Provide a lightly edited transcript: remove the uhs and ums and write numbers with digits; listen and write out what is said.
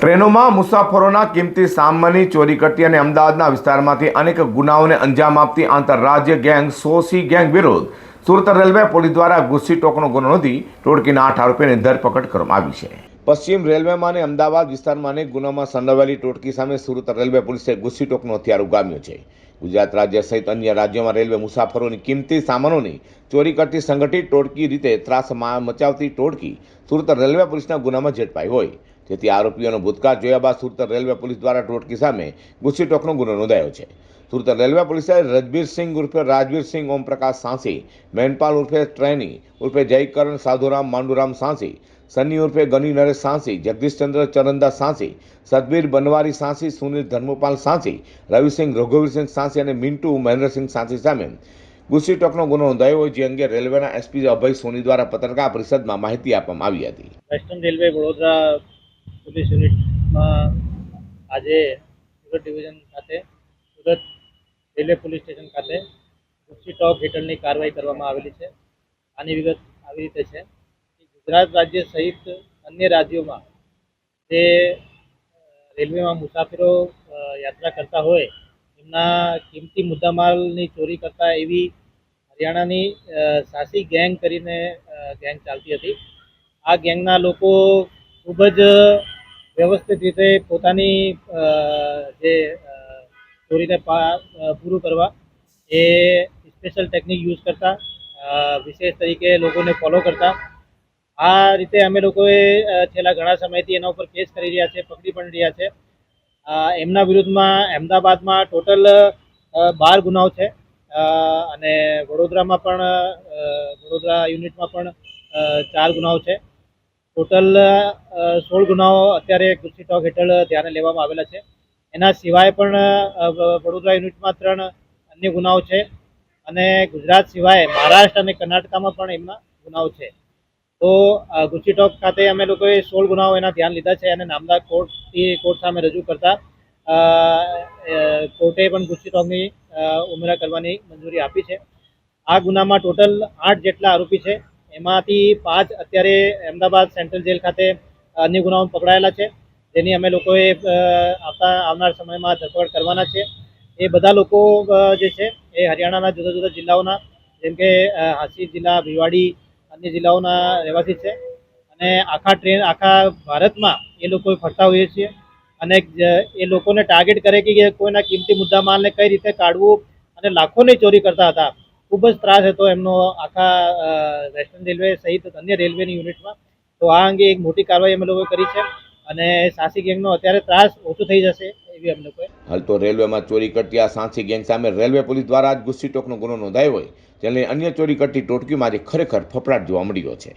ટ્રેનોમાં મુસાફરોના કિંમતી સામાનની ચોરી કરતી અને અમદાવાદના વિસ્તારમાંથી અનેક ગુનાઓને અંજામ આપતી આંતરરાજ્ય ગેંગ સોસી ગેંગ વિરુદ્ધ સુરત રેલવે પોલીસ દ્વારા ગુસ્સી ટોકનો ગુનો નોંધી ટોળકીના 8 આરોપીઓની ધરપકડ કરવામાં આવી છે. પશ્ચિમ રેલવેમાં અને અમદાવાદ વિસ્તારમાં અનેક ગુનામાં સંડોવાયેલી ટોળકી સામે સુરત રેલવે પોલીસે ગુસ્સી ટોકનો હથિયાર ઉગામ્યો છે. ગુજરાત રાજ્ય સહિત અન્ય રાજ્યોમાં રેલવે મુસાફરોની કિંમતી સામાનોની ચોરી કરતી સંગઠિત ટોળકી રીતે ત્રાસ મચાવતી ટોળકી સુરત રેલવે પોલીસના ગુનામાં ઝડપાઈ હોય. જેથી આરોપીઓનો ભૂતકાળ જોયા બાદ સુરત રેલવે પોલીસ દ્વારા ટોળકી સામે ગુસ્સી ટોકનો ગુનો નોંધાયો છે. સુરત રેલવે પોલીસે રજબીરસિંહ ઉર્ફે રાજવીરસિંહ ઓમપ્રકાશ સાંસી, મેનપાલ ઉર્ફે ટ્રેની ઉર્ફે જયકરણ સાધુરામ માંડુરામ સાંસી, સન્ની ઉર્ફે ગની નરેશ સાંસી, જગદીશચંદ્ર ચરણદાસ સાંસી, સતબીર બનવારી સાંસી, સુનિલ ધર્મપાલ સાંસી, રવિસિંહ રઘુવીરસિંહ સાંસી અને મિન્ટુ મહેન્દ્રસિંહ સાંસી સામે ગુસ્સી ટોકનો ગુનો નોંધાયો હોય, જે અંગે રેલવેના એસપી અભય સોની દ્વારા પત્રકાર પરિષદમાં માહિતી આપવામાં આવી હતી. વેસ્ટર્ન રેલવે વડોદરા પોલીસ યુનિટમાં આજે સુરત ડિવિઝન ખાતે સુરત રેલવે પોલીસ સ્ટેશન ખાતે ગુસ્સી ટોક હેઠળની કાર્યવાહી કરવામાં આવેલી છે. આની વિગત આવી રીતે છે કે ગુજરાત રાજ્ય સહિત અન્ય રાજ્યોમાં જે રેલવેમાં મુસાફરો યાત્રા કરતા હોય એમના કિંમતી મુદ્દામાલની ચોરી કરતા એવી હરિયાણાની સાસી ગેંગ કરીને ગેંગ ચાલતી હતી. આ ગેંગના લોકો ખૂબ જ વ્યવસ્થિત રીતે પોતાની જે ચોરીને પૂરું કરવા એ સ્પેશિયલ ટેકનિક યુઝ કરતા, વિશેષ તરીકે લોકોને ફોલો કરતા. આ રીતે અમે લોકોએ છેલ્લા ઘણા સમયથી એના ઉપર કેસ કરી રહ્યા છે, પકડી પણ રહ્યા છે. એમના વિરુદ્ધમાં અમદાવાદમાં ટોટલ 12 ગુનાઓ છે અને વડોદરામાં પણ વડોદરા યુનિટમાં પણ 4 ગુનાઓ છે. ટોટલ 16 ગુનાઓ અત્યારે ગુસ્સી ટોક હેઠળ ધ્યાને લેવામાં આવેલા છે. એના સિવાય પણ વડોદરા યુનિટમાં 3 અન્ય ગુનાઓ છે અને ગુજરાત સિવાય મહારાષ્ટ્ર અને કર્ણાટકામાં પણ એમના ગુનાઓ છે. તો ગુસ્સી ટોક ખાતે અમે લોકોએ 16 ગુનાઓ એના ધ્યાન લીધા છે અને નામદાર કોર્ટ સામે રજૂ કરતા કોર્ટે પણ ગુસ્સી ટોકની ઉમેરા કરવાની મંજૂરી આપી છે. આ ગુનામાં ટોટલ 8 જેટલા આરોપી છે. એમાંથી 5 અત્યારે અમદાવાદ સેન્ટ્રલ જેલ ખાતે અન્ય ગુનાઓમાં પકડાયેલા છે, જેની અમે લોકોએ આવનાર સમયમાં ધરપકડ કરવાના છે. એ બધા લોકો જે છે એ હરિયાણાના જુદા જુદા જિલ્લાઓના, જેમ કે હાંસી જિલ્લા, ભિવાડી, અન્ય જિલ્લાઓના રહેવાસી છે અને આખા ભારતમાં એ લોકો ફરતા હોઈએ છીએ અને એ લોકોને ટાર્ગેટ કરે કે કોઈના કિંમતી મુદ્દામાલને કઈ રીતે કાઢવું અને લાખોની ચોરી કરતા હતા. ખૂબ જ ત્રાસ હતો એમનો આખા વેસ્ટર્ન રેલવે સહિત અન્ય રેલવેની યુનિટમાં. તો આ અંગે એક મોટી કાર્યવાહી અમે લોકોએ કરી છે અને સાસી ગેંગનો અત્યારે ત્રાસ ઓછો થઈ જશે એવી અમે લોકોએ. હાલ તો રેલવેમાં ચોરી કરતી આ સાંસી ગેંગ સામે રેલવે પોલીસ દ્વારા જ ગુસ્સી ટોકનો ગુનો નોંધાયો હોય, જેને અન્ય ચોરી કરતી ટોળકીમાં આજે ખરેખર ફફડાટ જોવા મળ્યો છે.